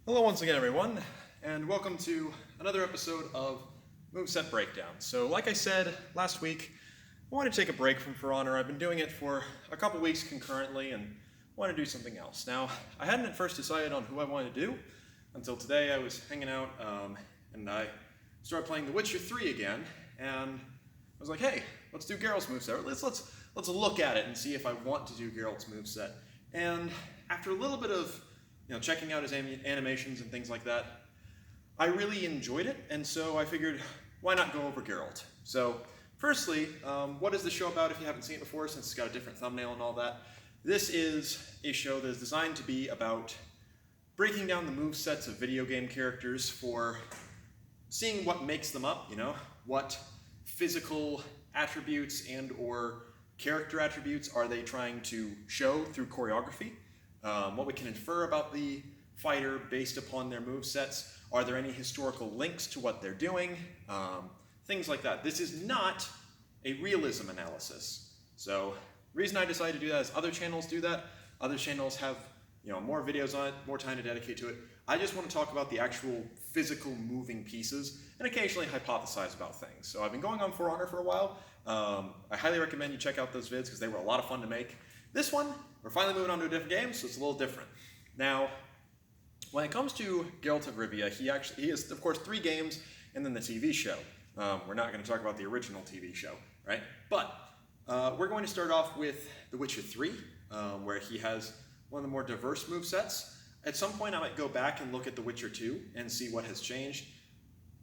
Hello once again everyone, and welcome to another episode of Moveset Breakdowns. So like I said last week, I wanted to take a break from For Honor. I've been doing it for a couple weeks concurrently and want to do something else. Now, I hadn't at first decided on who I wanted to do until today. I was hanging out and I started playing The Witcher 3 again, and I was like, hey, let's do Geralt's moveset. Let's look at it and see if I want to do Geralt's moveset. And after a little bit of checking out his animations and things like that, I really enjoyed it, and so I figured, why not go over Geralt? So, firstly, what is the show about if you haven't seen it before, since it's got a different thumbnail and all that? This is a show that is designed to be about breaking down the movesets of video game characters for seeing what makes them up, what physical attributes and or character attributes are they trying to show through choreography. What we can infer about the fighter based upon their movesets. Are there any historical links to what they're doing? Things like that. This is not a realism analysis. So the reason I decided to do that is other channels do that. Other channels have more videos on it, more time to dedicate to it. I just want to talk about the actual physical moving pieces and occasionally hypothesize about things. So I've been going on For Honor for a while. I highly recommend you check out those vids because they were a lot of fun to make. This one, we're finally moving on to a different game, so it's a little different. Now, when it comes to Geralt of Rivia, he has, of course, 3 games and then the TV show. We're not going to talk about the original TV show, right? But we're going to start off with The Witcher 3, where he has one of the more diverse movesets. At some point, I might go back and look at The Witcher 2 and see what has changed.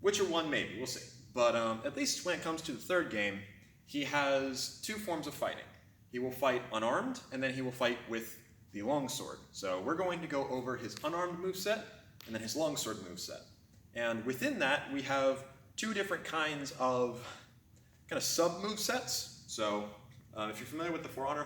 Witcher 1, maybe, we'll see. But at least when it comes to the 3rd game, he has 2 forms of fighting. He will fight unarmed, and then he will fight with the longsword. So we're going to go over his unarmed moveset, and then his longsword moveset. And within that, we have 2 different kinds of kind of sub-movesets. So if you're familiar with the For Honor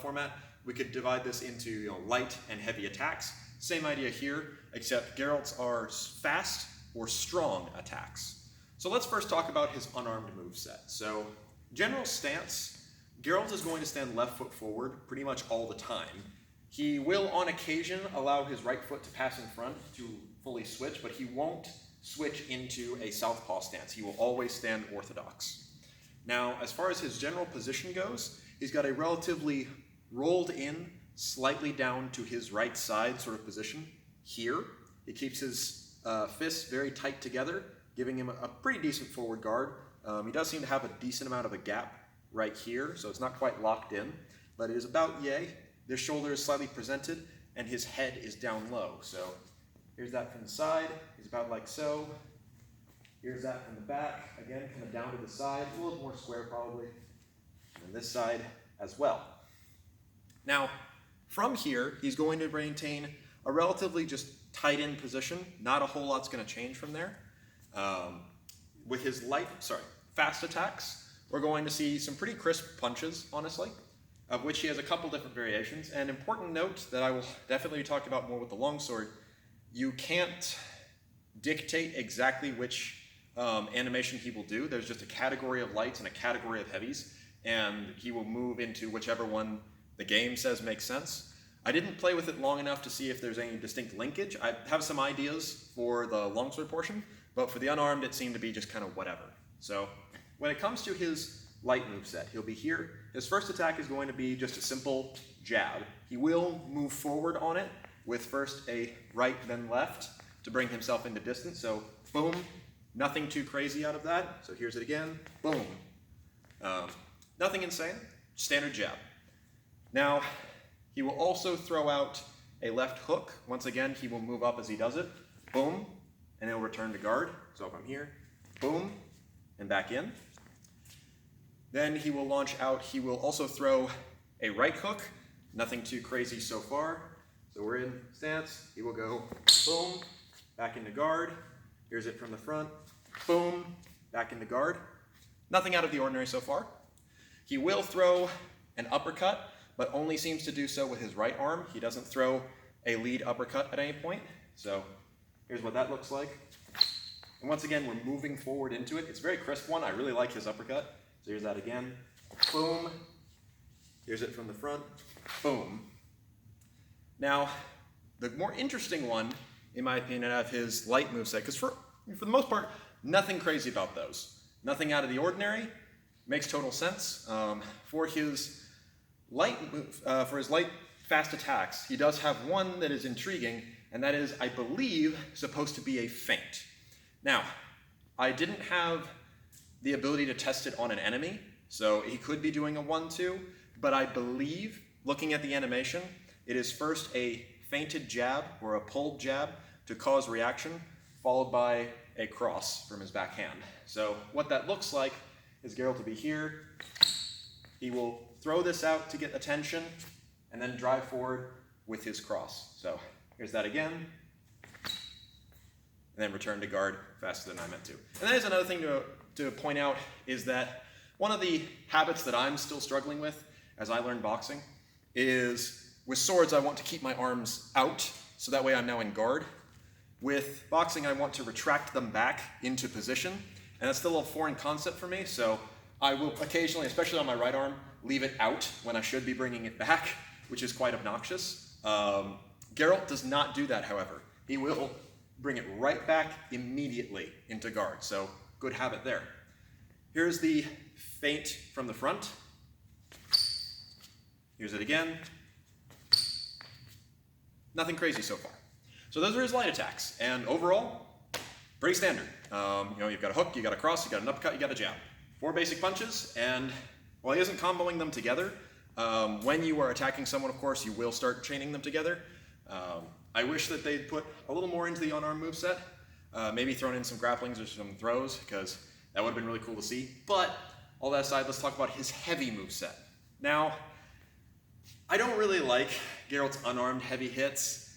format, we could divide this into light and heavy attacks. Same idea here, except Geralt's are fast or strong attacks. So let's first talk about his unarmed moveset. So general stance, Geralt is going to stand left foot forward pretty much all the time. He will, on occasion, allow his right foot to pass in front to fully switch, but he won't switch into a southpaw stance. He will always stand orthodox. Now, as far as his general position goes, he's got a relatively rolled in, slightly down to his right side sort of position here. He keeps his fists very tight together, giving him a pretty decent forward guard. He does seem to have a decent amount of a gap right here, so it's not quite locked in, but it is about yay. His shoulder is slightly presented, and his head is down low. So here's that from the side. He's about like so. Here's that from the back. Again, kind of down to the side, a little more square probably. And this side as well. Now, from here, he's going to maintain a relatively just tight-in position. Not a whole lot's going to change from there. With his fast attacks, we're going to see some pretty crisp punches, honestly, of which he has a couple different variations. And important note that I will definitely talk about more with the longsword, you can't dictate exactly which animation he will do. There's just a category of lights and a category of heavies, and he will move into whichever one the game says makes sense. I didn't play with it long enough to see if there's any distinct linkage. I have some ideas for the longsword portion, but for the unarmed it seemed to be just kind of whatever. So when it comes to his light moveset, he'll be here. His first attack is going to be just a simple jab. He will move forward on it with first a right then left to bring himself into distance. So boom, nothing too crazy out of that. So here's it again, boom. Nothing insane, standard jab. Now, he will also throw out a left hook. Once again, he will move up as he does it, boom, and he'll return to guard. So if I'm here, boom, and back in. Then he will launch out. He will also throw a right hook. Nothing too crazy so far. So we're in stance. He will go boom, back into guard. Here's it from the front. Boom, back into guard. Nothing out of the ordinary so far. He will throw an uppercut, but only seems to do so with his right arm. He doesn't throw a lead uppercut at any point. So here's what that looks like. And once again, we're moving forward into it. It's a very crisp one. I really like his uppercut. So here's that again. Boom. Here's it from the front. Boom. Now, the more interesting one in my opinion, out of his light moveset, because for the most part, nothing crazy about those. Nothing out of the ordinary, makes total sense. For his light fast attacks, he does have one that is intriguing, and that is, I believe, supposed to be a feint. Now, I didn't have the ability to test it on an enemy, so he could be doing a 1-2, but I believe, looking at the animation, it is first a feinted jab or a pulled jab to cause reaction, followed by a cross from his backhand. So what that looks like is Geralt to be here. He will throw this out to get attention, and then drive forward with his cross. So here's that again, and then return to guard faster than I meant to. And that is another thing to point out, is that one of the habits that I'm still struggling with as I learn boxing is with swords I want to keep my arms out, so that way I'm now in guard. With boxing I want to retract them back into position, and that's still a foreign concept for me, so I will occasionally, especially on my right arm, leave it out when I should be bringing it back, which is quite obnoxious. Geralt does not do that, however. He will bring it right back immediately into guard, so good habit there. Here's the feint from the front. Here's it again. Nothing crazy so far. So those are his light attacks, and overall, pretty standard. You've got a hook, you got a cross, you got an uppercut, you got a jab. 4 basic punches, and while he isn't comboing them together, when you are attacking someone, of course, you will start chaining them together. I wish that they'd put a little more into the unarmed moveset, maybe thrown in some grapplings or some throws, because that would have been really cool to see. But all that aside, let's talk about his heavy moveset. Now, I don't really like Geralt's unarmed heavy hits.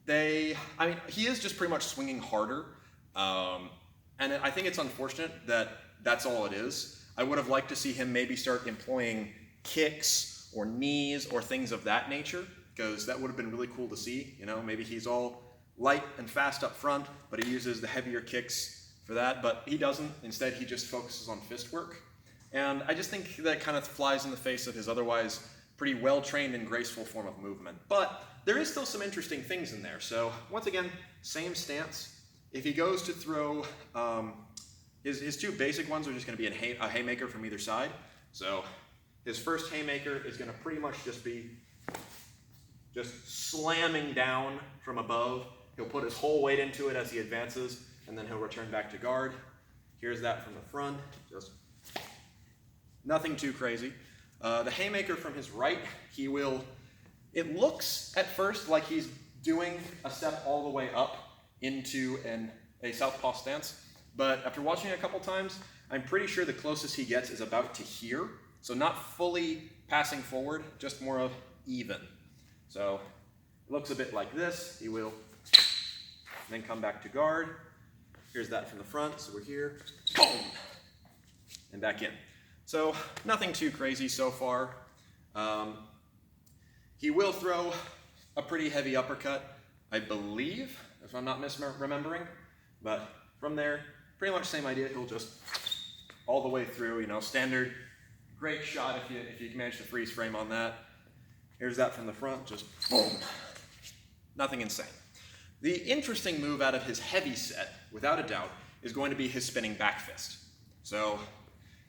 He is just pretty much swinging harder, and I think it's unfortunate that that's all it is. I would have liked to see him maybe start employing kicks or knees or things of that nature, because that would have been really cool to see. Maybe he's all light and fast up front, but he uses the heavier kicks for that, but he doesn't. Instead, he just focuses on fist work. And I just think that kind of flies in the face of his otherwise pretty well-trained and graceful form of movement. But there is still some interesting things in there. So once again, same stance. If he goes to throw, his 2 basic ones are just going to be a haymaker from either side. So his first haymaker is going to pretty much just be slamming down from above. He'll put his whole weight into it as he advances, and then he'll return back to guard. Here's that from the front. Just nothing too crazy. The haymaker from his right, it looks at first like he's doing a step all the way up into a southpaw stance, but after watching it a couple times, I'm pretty sure the closest he gets is about to here. So not fully passing forward, just more of even. So it looks a bit like this. He will then come back to guard. Here's that from the front, so we're here, boom, and back in. So nothing too crazy so far. He will throw a pretty heavy uppercut, I believe, if I'm not misremembering. But from there, pretty much same idea. He'll just all the way through, standard. Great shot if you manage to freeze frame on that. Here's that from the front, just boom. Nothing insane. The interesting move out of his heavy set, without a doubt, is going to be his spinning back fist. So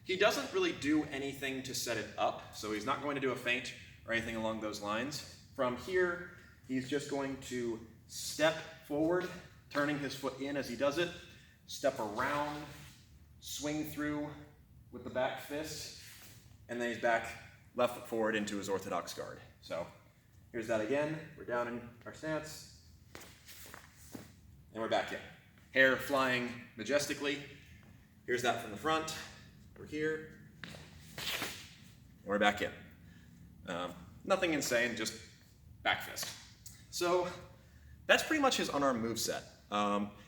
he doesn't really do anything to set it up, so he's not going to do a feint or anything along those lines. From here, he's just going to step forward, turning his foot in as he does it, step around, swing through with the back fist, and then he's back left foot forward into his orthodox guard. So here's that again. We're down in our stance, and we're back in. Hair flying majestically. Here's that from the front. We're here, and we're back in. Nothing insane, just back fist. So that's pretty much his unarmed moveset.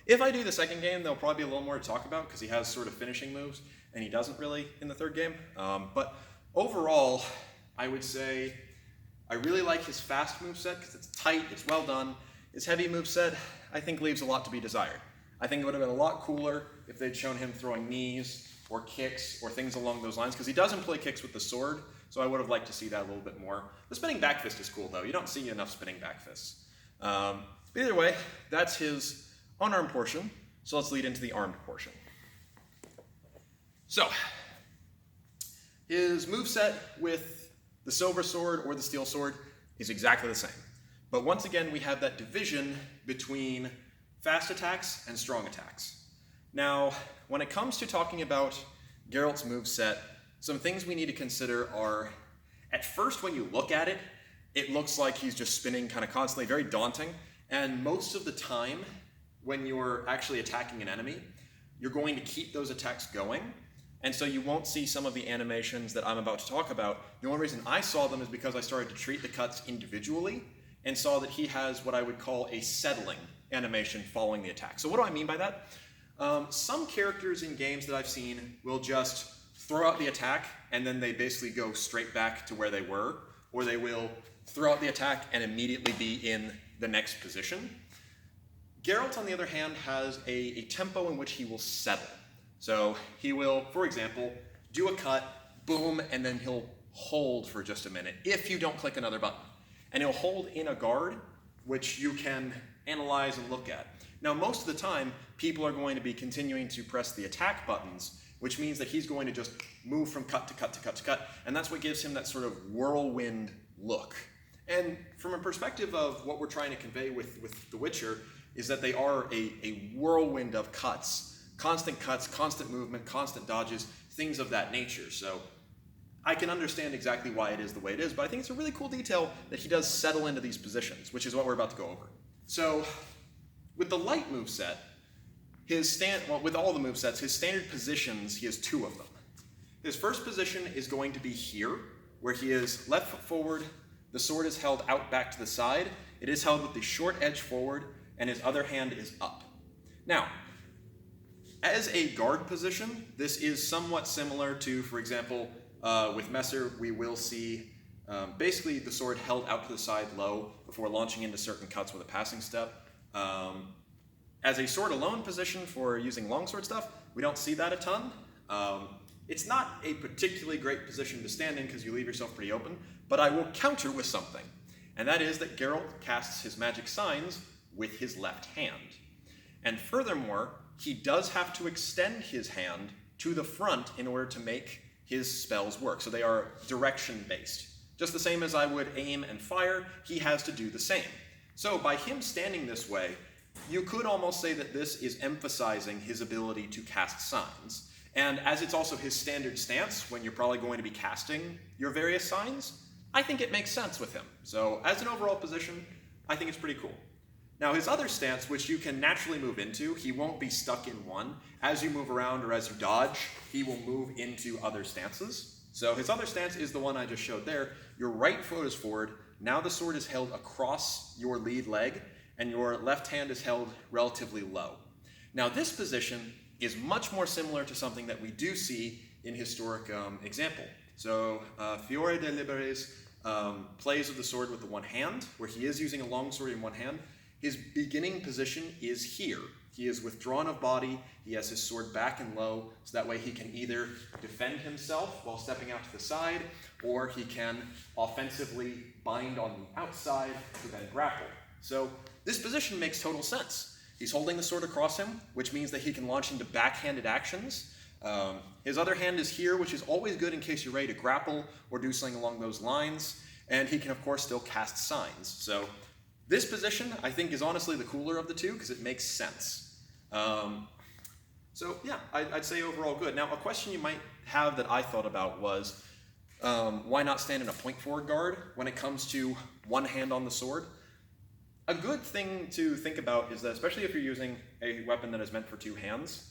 If I do the second game, there'll probably be a little more to talk about because he has sort of finishing moves, and he doesn't really in the third game. But overall, I would say I really like his fast moveset because it's tight, it's well done. His heavy moveset, I think, leaves a lot to be desired. I think it would have been a lot cooler if they'd shown him throwing knees or kicks or things along those lines, because he does employ kicks with the sword, so I would have liked to see that a little bit more. The spinning back fist is cool, though. You don't see enough spinning back fists. But either way, that's his unarmed portion, so let's lead into the armed portion. So, his moveset with the silver sword or the steel sword is exactly the same. But once again, we have that division between fast attacks and strong attacks. Now, when it comes to talking about Geralt's moveset, some things we need to consider are, at first when you look at it, it looks like he's just spinning kind of constantly, very daunting, and most of the time, when you're actually attacking an enemy, you're going to keep those attacks going, and so you won't see some of the animations that I'm about to talk about. The only reason I saw them is because I started to treat the cuts individually, and saw that he has what I would call a settling animation following the attack. So what do I mean by that? Some characters in games that I've seen will just throw out the attack and then they basically go straight back to where they were, or they will throw out the attack and immediately be in the next position. Geralt, on the other hand, has a tempo in which he will settle. So he will, for example, do a cut, boom, and then he'll hold for just a minute if you don't click another button. And he'll hold in a guard, which you can analyze and look at. Now, most of the time, people are going to be continuing to press the attack buttons, which means that he's going to just move from cut to cut to cut to cut, and that's what gives him that sort of whirlwind look. And from a perspective of what we're trying to convey with The Witcher, is that they are a whirlwind of cuts, constant movement, constant dodges, things of that nature. So I can understand exactly why it is the way it is, but I think it's a really cool detail that he does settle into these positions, which is what we're about to go over. So, with the light moveset, with all the movesets, his standard positions, he has two of them. His first position is going to be here, where he is left foot forward, the sword is held out back to the side, it is held with the short edge forward, and his other hand is up. Now, as a guard position, this is somewhat similar to, for example, with Messer, we will see basically the sword held out to the side low before launching into certain cuts with a passing step. As a sword alone position for using longsword stuff, we don't see that a ton. It's not a particularly great position to stand in because you leave yourself pretty open, but I will counter with something, and that is that Geralt casts his magic signs with his left hand. And furthermore, he does have to extend his hand to the front in order to make his spells work. So they are direction-based. Just the same as I would aim and fire, he has to do the same. So by him standing this way, you could almost say that this is emphasizing his ability to cast signs. And as it's also his standard stance when you're probably going to be casting your various signs, I think it makes sense with him. So as an overall position, I think it's pretty cool. Now his other stance, which you can naturally move into, he won't be stuck in one. As you move around or as you dodge, he will move into other stances. So his other stance is the one I just showed there. Your right foot is forward, now the sword is held across your lead leg, and your left hand is held relatively low. Now this position is much more similar to something that we do see in historic example. So Fiore de Liberes plays with the sword with the one hand, where he is using a long sword in one hand. His beginning position is here. He is withdrawn of body, he has his sword back and low, so that way he can either defend himself while stepping out to the side, or he can offensively bind on the outside to then grapple. So this position makes total sense. He's holding the sword across him, which means that he can launch into backhanded actions. His other hand is here, which is always good in case you're ready to grapple or do something along those lines. And he can, of course, still cast signs. So this position, I think, is honestly the cooler of the two because it makes sense. So yeah, I'd say overall good. Now, a question you might have that I thought about was, why not stand in a point forward guard when it comes to one hand on the sword? A good thing to think about is that, especially if you're using a weapon that is meant for two hands,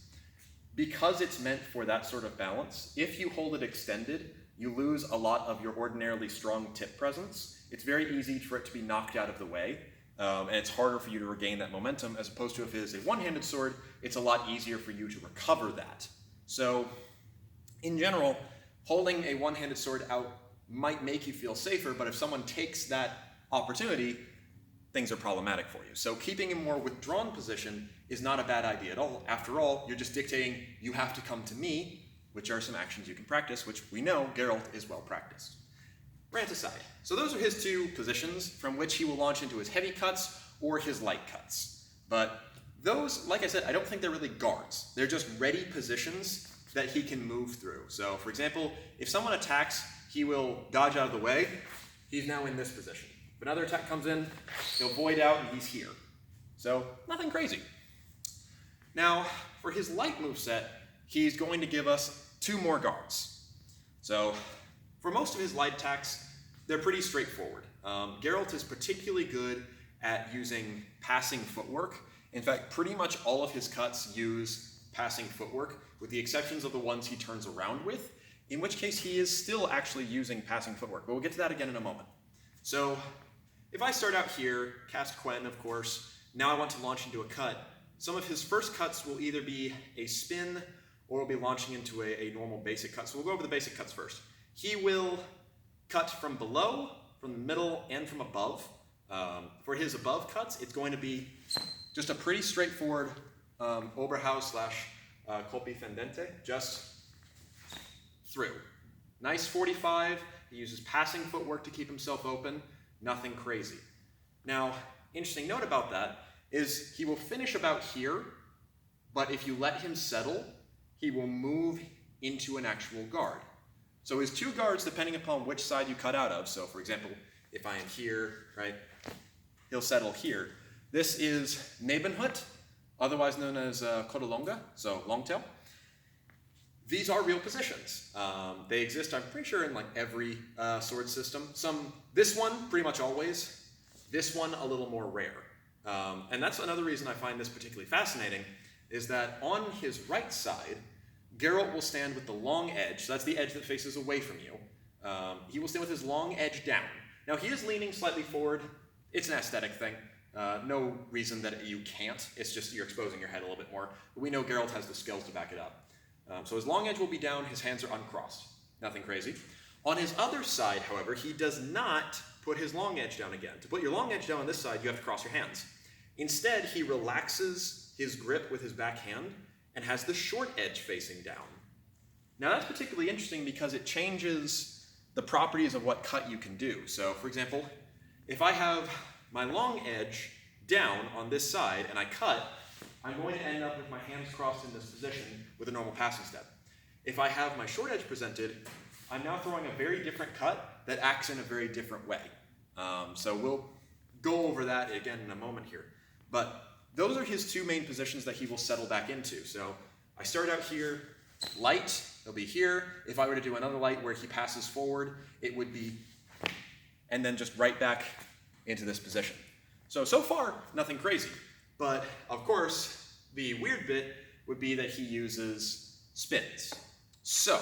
because it's meant for that sort of balance, if you hold it extended, you lose a lot of your ordinarily strong tip presence. It's very easy for it to be knocked out of the way, and it's harder for you to regain that momentum, as opposed to if it is a one-handed sword, it's a lot easier for you to recover that. So, in general, holding a one-handed sword out might make you feel safer, but if someone takes that opportunity, things are problematic for you. So keeping a more withdrawn position is not a bad idea at all. After all, you're just dictating, you have to come to me, which are some actions you can practice, which we know Geralt is well practiced. Rant aside. So those are his two positions from which he will launch into his heavy cuts or his light cuts. But those, like I said, I don't think they're really guards. They're just ready positions that he can move through. So, for example, if someone attacks, he will dodge out of the way. He's now in this position. If another attack comes in, he'll void out and he's here. So, nothing crazy. Now, for his light moveset, he's going to give us 2 more guards. So, for most of his light attacks, they're pretty straightforward. Geralt is particularly good at using passing footwork. In fact, pretty much all of his cuts use passing footwork, with the exceptions of the ones he turns around with, in which case he is still actually using passing footwork, but we'll get to that again in a moment. So, if I start out here, cast Quen, of course, now I want to launch into a cut, some of his first cuts will either be a spin, or we'll be launching into a normal basic cut. So we'll go over the basic cuts first. He will cut from below, from the middle, and from above. For his above cuts, it's going to be just a pretty straightforward Oberhaus slash Colpi Fendente, just through. Nice 45, he uses passing footwork to keep himself open, nothing crazy. Now, interesting note about that is he will finish about here, but if you let him settle, he will move into an actual guard. So his 2 guards, depending upon which side you cut out of, so for example, if I am here, right, he'll settle here. This is Nebenhut, otherwise known as Codolonga, so longtail. These are real positions. They exist, I'm pretty sure, in like every sword system. This one, pretty much always. This one, a little more rare. And that's another reason I find this particularly fascinating, is that on his right side, Geralt will stand with the long edge, so that's the edge that faces away from you. He will stand with his long edge down. Now he is leaning slightly forward. It's an aesthetic thing. No reason that you can't. It's just you're exposing your head a little bit more. But we know Geralt has the skills to back it up. So his long edge will be down, his hands are uncrossed. Nothing crazy. On his other side, however, he does not put his long edge down again. To put your long edge down on this side, you have to cross your hands. Instead, he relaxes his grip with his back hand and has the short edge facing down. Now that's particularly interesting because it changes the properties of what cut you can do. So, for example, if I have my long edge down on this side and I cut, I'm going to end up with my hands crossed in this position with a normal passing step. If I have my short edge presented, I'm now throwing a very different cut that acts in a very different way. So we'll go over that again in a moment here. But those are his 2 main positions that he will settle back into. So I start out here, light, he'll be here. If I were to do another light where he passes forward, it would be, and then just right back into this position. So far, nothing crazy. But, of course, the weird bit would be that he uses spins. So,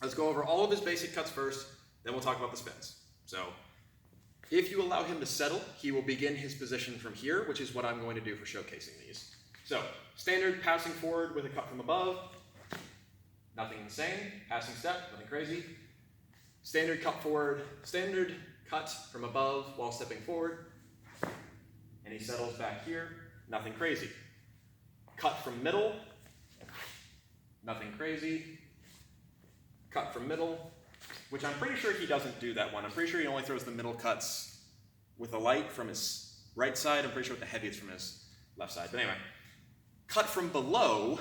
let's go over all of his basic cuts first, then we'll talk about the spins. So, if you allow him to settle, he will begin his position from here, which is what I'm going to do for showcasing these. So, standard passing forward with a cut from above, nothing insane, passing step, nothing crazy. Standard cut forward, standard cut from above while stepping forward, and he settles back here, nothing crazy. Cut from middle, nothing crazy. Cut from middle, which I'm pretty sure he doesn't do that one. I'm pretty sure he only throws the middle cuts with a light from his right side. I'm pretty sure with the heaviest from his left side. But anyway, cut from below,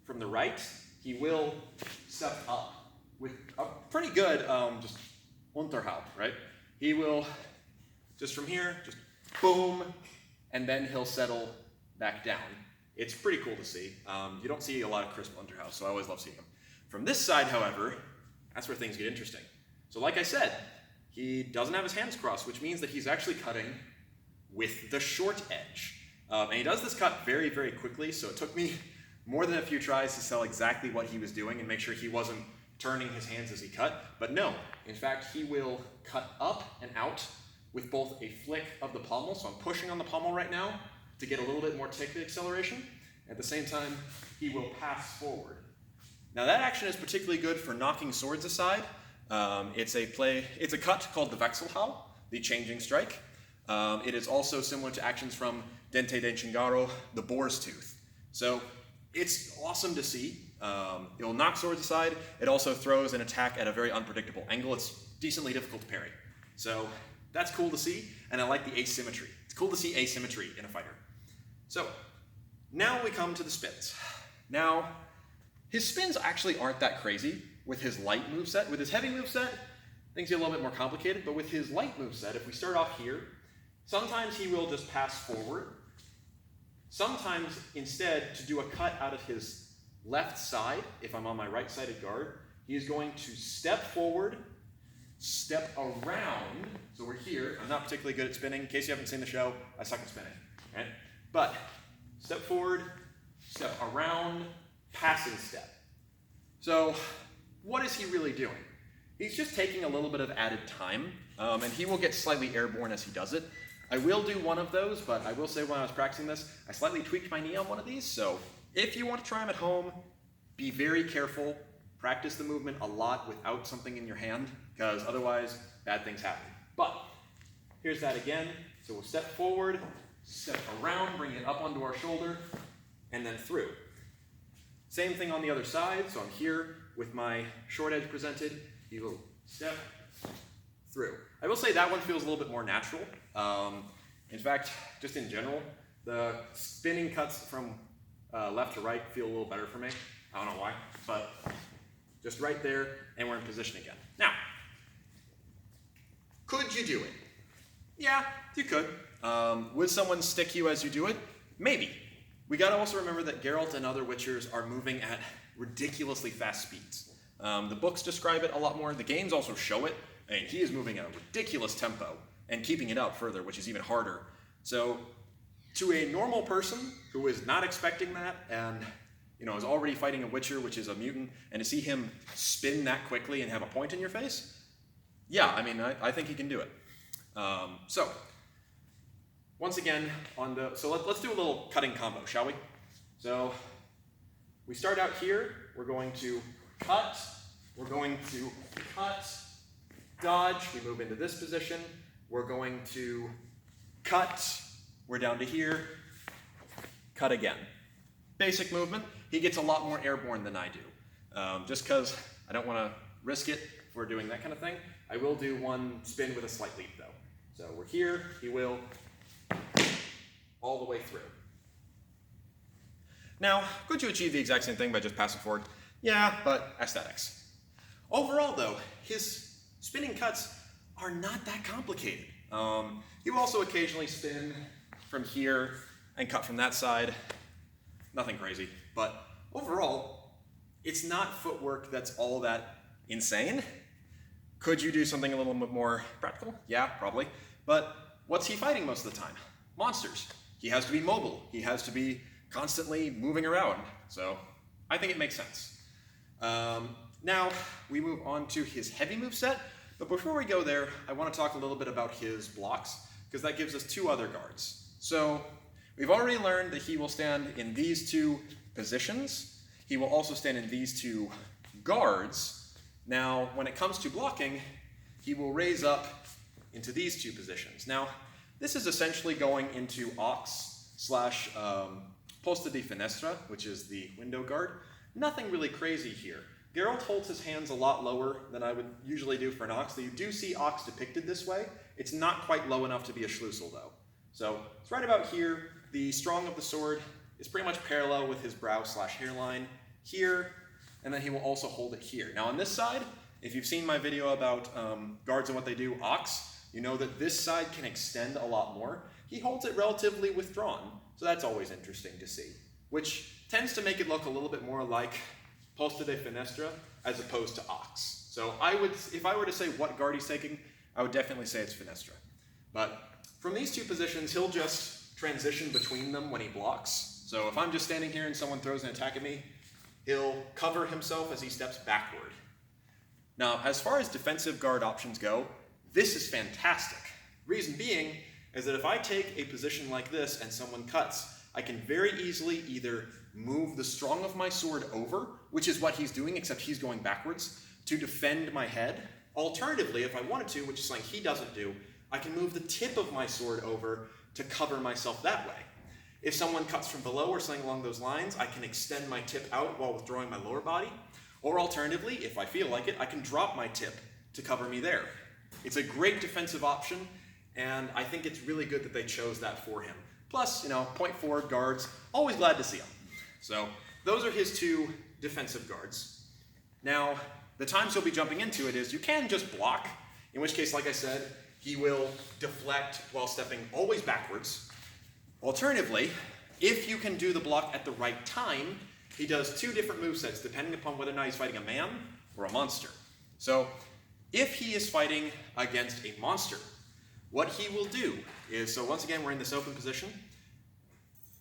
from the right, he will step up with a pretty good just Unterhalt, right? He will, just from here, just boom, and then he'll settle back down. It's pretty cool to see. You don't see a lot of crisp Unterhalt, so I always love seeing them. From this side, however, that's where things get interesting. So like I said, he doesn't have his hands crossed, which means that he's actually cutting with the short edge. And he does this cut very, very quickly, so it took me more than a few tries to tell exactly what he was doing and make sure he wasn't turning his hands as he cut. But no, in fact, he will cut up and out with both a flick of the pommel, so I'm pushing on the pommel right now to get a little bit more tick acceleration. At the same time, he will pass forward. Now that action is particularly good for knocking swords aside. It's a cut called the Wechselhau, the changing strike. It is also similar to actions from Dente de Chingaro, the boar's tooth. So it's awesome to see. It'll knock swords aside. It also throws an attack at a very unpredictable angle. It's decently difficult to parry. So that's cool to see, and I like the asymmetry. It's cool to see asymmetry in a fighter. So, now we come to the spins. Now, his spins actually aren't that crazy with his light moveset. With his heavy moveset, things get a little bit more complicated, but with his light moveset, if we start off here, sometimes he will just pass forward. Sometimes, instead, to do a cut out of his left side, if I'm on my right-sided guard, he is going to step forward, step around. So we're here. I'm not particularly good at spinning. In case you haven't seen the show, I suck at spinning. Right? But step forward, step around, passing step. So what is he really doing? He's just taking a little bit of added time, and he will get slightly airborne as he does it. I will do one of those, but I will say when I was practicing this, I slightly tweaked my knee on one of these, so if you want to try them at home, be very careful. Practice the movement a lot without something in your hand, because otherwise, bad things happen. But here's that again. So we'll step forward, step around, bring it up onto our shoulder, and then through. Same thing on the other side. So I'm here with my short edge presented. You will step through. I will say that one feels a little bit more natural. In fact, just in general, the spinning cuts from left to right feel a little better for me. I don't know why, but just right there, and we're in position again. Now, could you do it? Yeah, you could. Would someone stick you as you do it? Maybe. We gotta also remember that Geralt and other Witchers are moving at ridiculously fast speeds. The books describe it a lot more. The games also show it. I mean, he is moving at a ridiculous tempo and keeping it up further, which is even harder. So, to a normal person who is not expecting that and is already fighting a Witcher, which is a mutant, and to see him spin that quickly and have a point in your face, yeah, I mean, I think he can do it. So, once again, let's do a little cutting combo, shall we? So, we start out here, we're going to cut, dodge, we move into this position, we're going to cut, we're down to here, cut again. Basic movement. He gets a lot more airborne than I do. Just because I don't want to risk it for doing that kind of thing. I will do one spin with a slight leap though. So we're here, he will all the way through. Now, could you achieve the exact same thing by just passing forward? Yeah, but aesthetics. Overall though, his spinning cuts are not that complicated. He will also occasionally spin from here and cut from that side. Nothing crazy, but overall, it's not footwork that's all that insane. Could you do something a little bit more practical? Yeah, probably. But what's he fighting most of the time? Monsters. He has to be mobile. He has to be constantly moving around. So I think it makes sense. Now we move on to his heavy moveset. But before we go there, I want to talk a little bit about his blocks, because that gives us two other guards. So we've already learned that he will stand in these two positions. He will also stand in these two guards. Now, when it comes to blocking, he will raise up into these two positions. Now, this is essentially going into Aux / Posta di Finestra, which is the window guard. Nothing really crazy here. Geralt holds his hands a lot lower than I would usually do for an Aux. So you do see Aux depicted this way. It's not quite low enough to be a Schlussel, though. So it's right about here. The strong of the sword is pretty much parallel with his brow / hairline here, and then he will also hold it here. Now on this side, if you've seen my video about guards and what they do, Aux, you know that this side can extend a lot more. He holds it relatively withdrawn, so that's always interesting to see, which tends to make it look a little bit more like Posta di Finestra as opposed to Aux. So if I were to say what guard he's taking, I would definitely say it's Finestra. But from these two positions, he'll just transition between them when he blocks. So if I'm just standing here and someone throws an attack at me, he'll cover himself as he steps backward. Now, as far as defensive guard options go, this is fantastic. Reason being is that if I take a position like this and someone cuts, I can very easily either move the strong of my sword over, which is what he's doing, except he's going backwards, to defend my head. Alternatively, if I wanted to, which is something he doesn't do, I can move the tip of my sword over to cover myself that way. If someone cuts from below or something along those lines, I can extend my tip out while withdrawing my lower body. Or alternatively, if I feel like it, I can drop my tip to cover me there. It's a great defensive option, and I think it's really good that they chose that for him. Plus, point forward guards, always glad to see them. So those are his two defensive guards. Now, the times he'll be jumping into it is you can just block, in which case, like I said, he will deflect while stepping always backwards. Alternatively, if you can do the block at the right time, he does two different movesets depending upon whether or not he's fighting a man or a monster. So if he is fighting against a monster, what he will do is, so once again we're in this open position,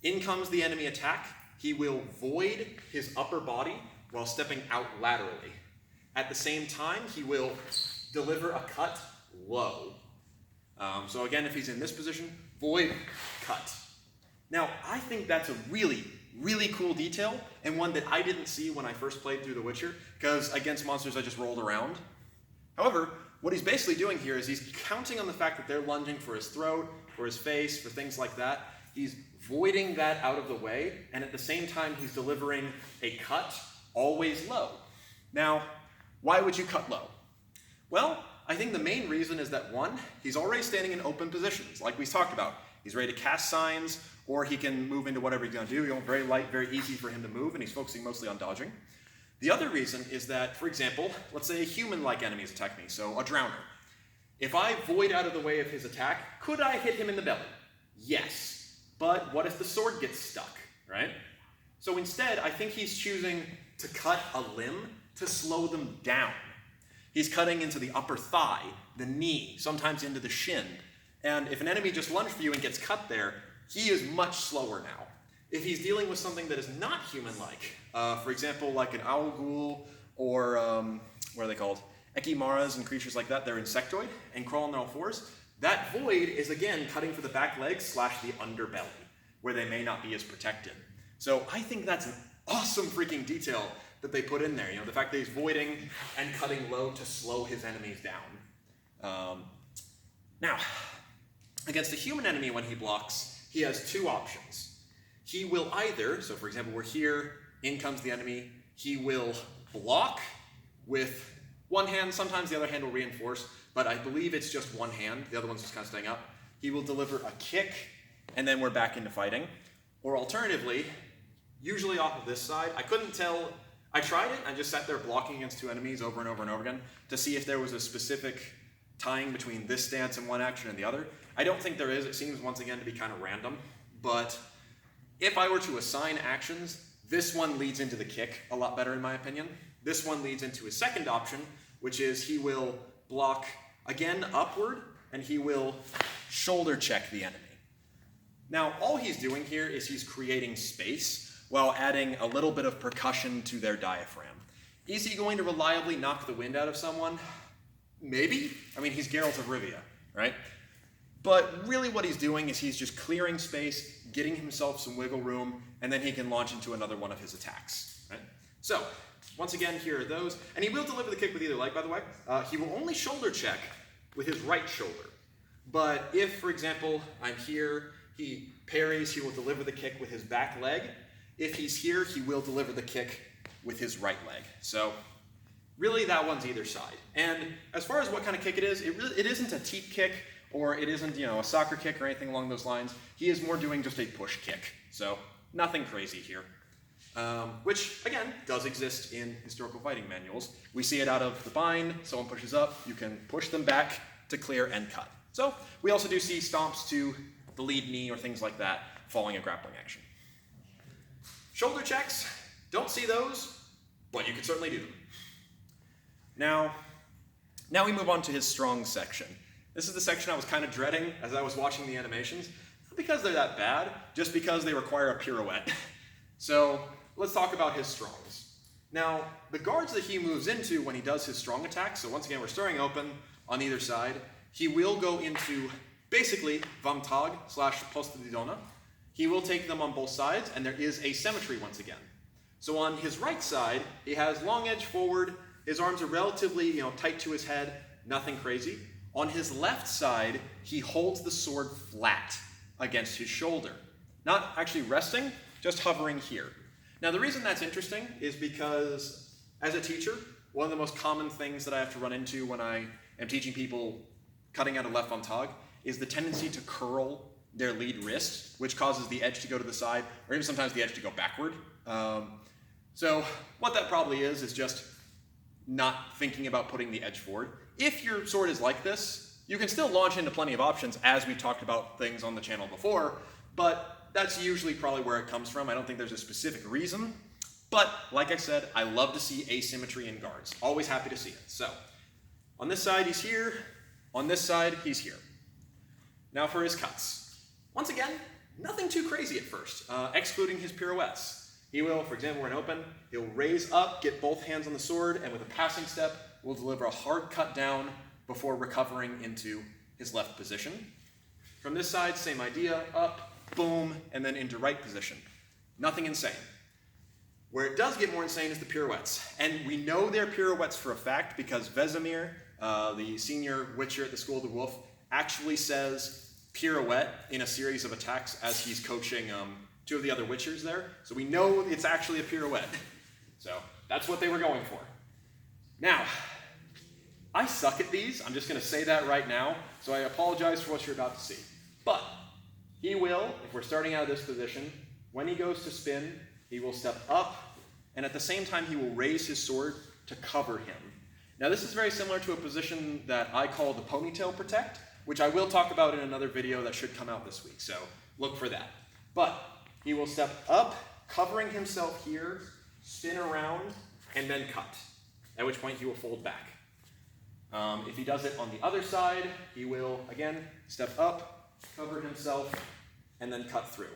in comes the enemy attack, he will void his upper body while stepping out laterally. At the same time, he will deliver a cut low. So again, if he's in this position, void, cut. Now, I think that's a really, really cool detail, and one that I didn't see when I first played through The Witcher, because against monsters I just rolled around. However, what he's basically doing here is he's counting on the fact that they're lunging for his throat, for his face, for things like that. He's voiding that out of the way, and at the same time he's delivering a cut always low. Now, why would you cut low? Well, I think the main reason is that one, he's already standing in open positions, like we talked about. He's ready to cast signs, or he can move into whatever he's going to do. Very light, very easy for him to move, and he's focusing mostly on dodging. The other reason is that, for example, let's say a human-like enemy is attacking me, so a drowner. If I void out of the way of his attack, could I hit him in the belly? Yes. But what if the sword gets stuck, right? So instead, I think he's choosing to cut a limb to slow them down. He's cutting into the upper thigh, the knee, sometimes into the shin. And if an enemy just lunged for you and gets cut there, he is much slower now. If he's dealing with something that is not human-like, for example, like an owl ghoul or, what are they called? Echimaras and creatures like that, they're insectoid and crawl on all fours. That void is, again, cutting for the back legs / the underbelly, where they may not be as protected. So I think that's an awesome freaking detail that they put in there. The fact that he's voiding and cutting low to slow his enemies down. Now, against a human enemy when he blocks, he has two options. He will either, so for example, we're here, in comes the enemy, he will block with one hand, sometimes the other hand will reinforce, but I believe it's just one hand, the other one's just kind of staying up. He will deliver a kick, and then we're back into fighting. Or alternatively, usually off of this side, I couldn't tell, I tried it, I just sat there blocking against two enemies over and over and over again to see if there was a specific tying between this stance and one action and the other. I don't think there is, it seems once again to be kind of random, but if I were to assign actions, this one leads into the kick a lot better in my opinion. This one leads into his second option, which is he will block again upward, and he will shoulder check the enemy. Now, all he's doing here is he's creating space while adding a little bit of percussion to their diaphragm. Is he going to reliably knock the wind out of someone? Maybe. I mean, he's Geralt of Rivia, right? But really what he's doing is he's just clearing space, getting himself some wiggle room, and then he can launch into another one of his attacks, right? So, once again, here are those. And he will deliver the kick with either leg, by the way. He will only shoulder check with his right shoulder. But if, for example, I'm here, he parries, he will deliver the kick with his back leg. If he's here, he will deliver the kick with his right leg. So, really that one's either side. And as far as what kind of kick it is, it isn't a teep kick, or it isn't, a soccer kick or anything along those lines. He is more doing just a push kick. So, nothing crazy here. Which, again, does exist in historical fighting manuals. We see it out of the bind, someone pushes up, you can push them back to clear and cut. So, we also do see stomps to the lead knee or things like that, following a grappling action. Shoulder checks, don't see those, but you can certainly do them. Now we move on to his strong section. This is the section I was kind of dreading as I was watching the animations. Not because they're that bad, just because they require a pirouette. So let's talk about his strongs. Now, the guards that he moves into when he does his strong attack, so once again we're starting open on either side, he will go into basically Vamtag / Posta di Donna. He will take them on both sides, and there is asymmetry once again. So on his right side, he has long edge forward, his arms are relatively tight to his head, nothing crazy. On his left side, he holds the sword flat against his shoulder. Not actually resting, just hovering here. Now the reason that's interesting is because as a teacher, one of the most common things that I have to run into when I am teaching people cutting out a left Vamtag is the tendency to curl their lead wrist, which causes the edge to go to the side, or even sometimes the edge to go backward. So what that probably is just not thinking about putting the edge forward. If your sword is like this, you can still launch into plenty of options, as we talked about things on the channel before, but that's usually probably where it comes from. I don't think there's a specific reason, but like I said, I love to see asymmetry in guards. Always happy to see it. So on this side, he's here. On this side, he's here. Now for his cuts. Once again, nothing too crazy at first, excluding his pirouettes. He will, for example, when open, he'll raise up, get both hands on the sword, and with a passing step, will deliver a hard cut down before recovering into his left position. From this side, same idea, up, boom, and then into right position. Nothing insane. Where it does get more insane is the pirouettes. And we know they're pirouettes for a fact because Vesemir, the senior witcher at the School of the Wolf, actually says pirouette in a series of attacks as he's coaching two of the other witchers there. So we know it's actually a pirouette. So that's what they were going for. Now, I suck at these. I'm just going to say that right now. So I apologize for what you're about to see. But he will, if we're starting out of this position, when he goes to spin, he will step up, and at the same time he will raise his sword to cover him. Now this is very similar to a position that I call the ponytail protect, which I will talk about in another video that should come out this week, so look for that. But he will step up, covering himself here, spin around, and then cut, at which point he will fold back. If he does it on the other side, he will, again, step up, cover himself, and then cut through.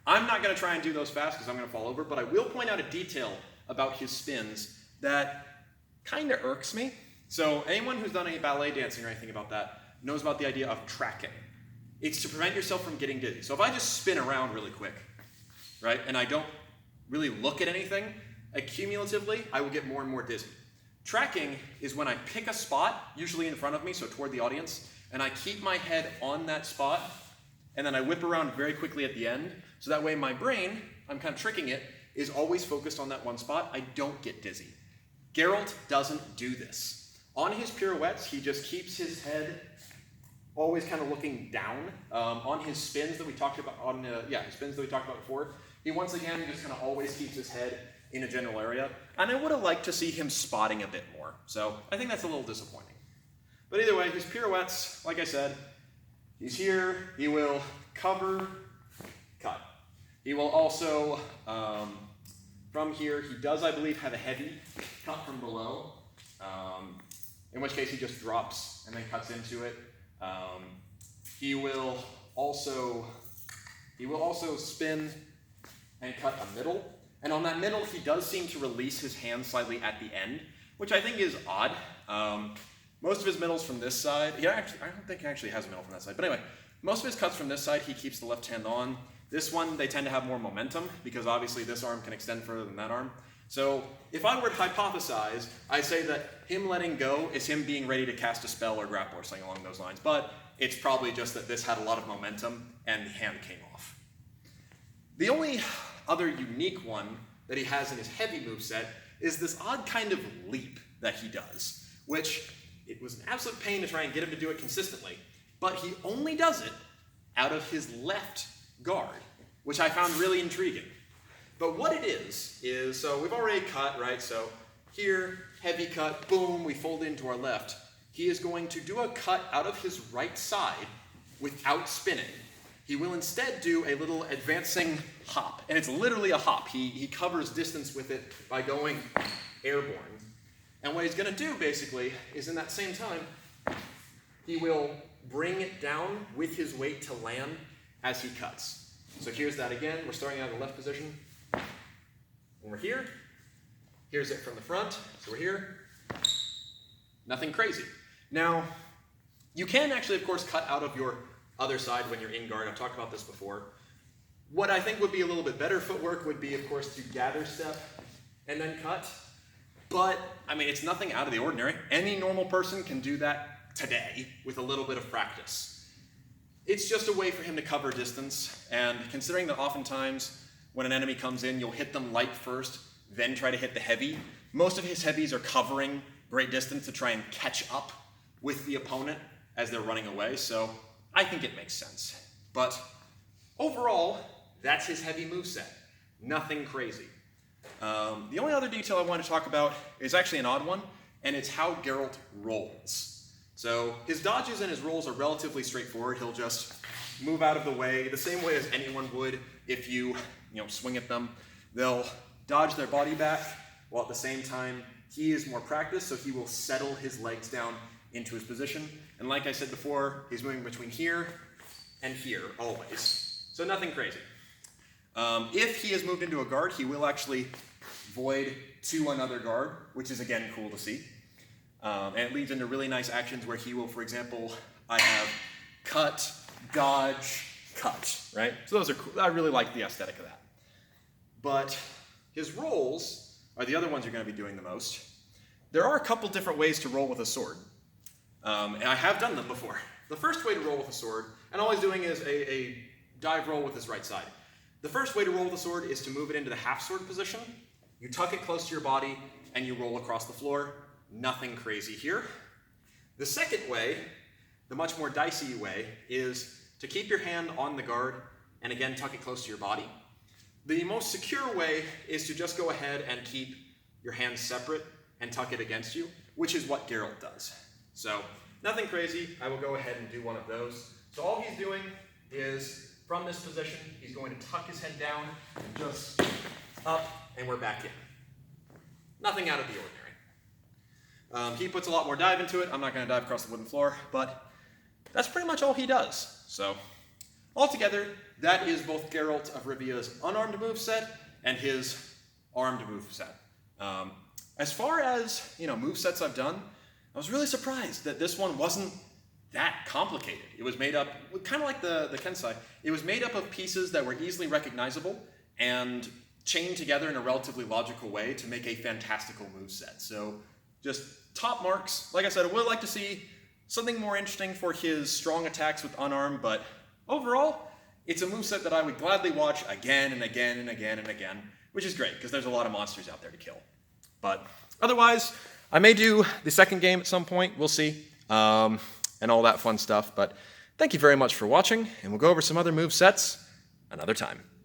I'm not going to try and do those fast because I'm going to fall over, but I will point out a detail about his spins that kind of irks me. So anyone who's done any ballet dancing or anything about that knows about the idea of tracking. It's to prevent yourself from getting dizzy. So if I just spin around really quick, right, and I don't really look at anything, accumulatively, I will get more and more dizzy. Tracking is when I pick a spot, usually in front of me, so toward the audience, and I keep my head on that spot, and then I whip around very quickly at the end, so that way my brain, I'm kind of tricking it, is always focused on that one spot. I don't get dizzy. Geralt doesn't do this. On his pirouettes, he just keeps his head always kind of looking down. On his spins that we talked about, his spins that we talked about before, he once again just kind of always keeps his head in a general area. And I would have liked to see him spotting a bit more. So I think that's a little disappointing. But either way, his pirouettes, like I said, he's here, he will cover, cut. He will also, from here, he does, I believe, have a heavy cut from below, in which case he just drops and then cuts into it. He will also spin and cut a middle. And on that middle, he does seem to release his hand slightly at the end, which I think is odd. Most of his middles from this side, I don't think he actually has a middle from that side, but anyway, most of his cuts from this side, he keeps the left hand on. This one, they tend to have more momentum, because obviously this arm can extend further than that arm. So if I were to hypothesize, I'd say that him letting go is him being ready to cast a spell or grapple or something along those lines, but it's probably just that this had a lot of momentum and the hand came off. The only other unique one that he has in his heavy moveset is this odd kind of leap that he does, which it was an absolute pain to try and get him to do it consistently, but he only does it out of his left guard, which I found really intriguing. But what it is, so we've already cut, right? So here, heavy cut, boom, we fold into our left. He is going to do a cut out of his right side without spinning. He will instead do a little advancing hop, and it's literally a hop. He covers distance with it by going airborne. And what he's going to do, basically, is in that same time, he will bring it down with his weight to land as he cuts. So here's that again. We're starting out in the left position. When we're here, here's it from the front. So we're here. Nothing crazy. Now, you can actually, of course, cut out of your other side when you're in guard. I've talked about this before. What I think would be a little bit better footwork would be, of course, to gather step and then cut. But, I mean, it's nothing out of the ordinary. Any normal person can do that today with a little bit of practice. It's just a way for him to cover distance, and considering that oftentimes when an enemy comes in, you'll hit them light first, then try to hit the heavy. Most of his heavies are covering great distance to try and catch up with the opponent as they're running away, so I think it makes sense. But overall, that's his heavy moveset. Nothing crazy. The only other detail I want to talk about is actually an odd one, and it's how Geralt rolls. So his dodges and his rolls are relatively straightforward. He'll just move out of the way the same way as anyone would if you swing at them. They'll dodge their body back, while at the same time he is more practiced, so he will settle his legs down into his position. And like I said before, he's moving between here and here, always. So nothing crazy. If he has moved into a guard, he will actually void to another guard, which is again cool to see. And it leads into really nice actions where he will, for example, I have cut, dodge, cut, right? So those are cool. I really like the aesthetic of that. But his rolls are the other ones you're going to be doing the most. There are a couple different ways to roll with a sword. And I have done them before. The first way to roll with a sword, and all he's doing is a dive roll with his right side. The first way to roll with a sword is to move it into the half sword position. You tuck it close to your body, and you roll across the floor. Nothing crazy here. The second way, the much more dicey way, is to keep your hand on the guard, and again, tuck it close to your body. The most secure way is to just go ahead and keep your hands separate and tuck it against you, which is what Geralt does. So, nothing crazy. I will go ahead and do one of those. So all he's doing is, from this position, he's going to tuck his head down, and just up, and we're back in. Nothing out of the ordinary. He puts a lot more dive into it. I'm not going to dive across the wooden floor, but that's pretty much all he does. So, altogether, that is both Geralt of Rivia's unarmed moveset and his armed moveset. As far as movesets I've done, I was really surprised that this one wasn't that complicated. It was made up, kind of like the Kensai, it was made up of pieces that were easily recognizable and chained together in a relatively logical way to make a fantastical moveset. So, just top marks. Like I said, I would like to see something more interesting for his strong attacks with unarmed, but overall, it's a moveset that I would gladly watch again and again and again and again, which is great, because there's a lot of monsters out there to kill. But otherwise, I may do the second game at some point, we'll see, and all that fun stuff. But thank you very much for watching, and we'll go over some other movesets another time.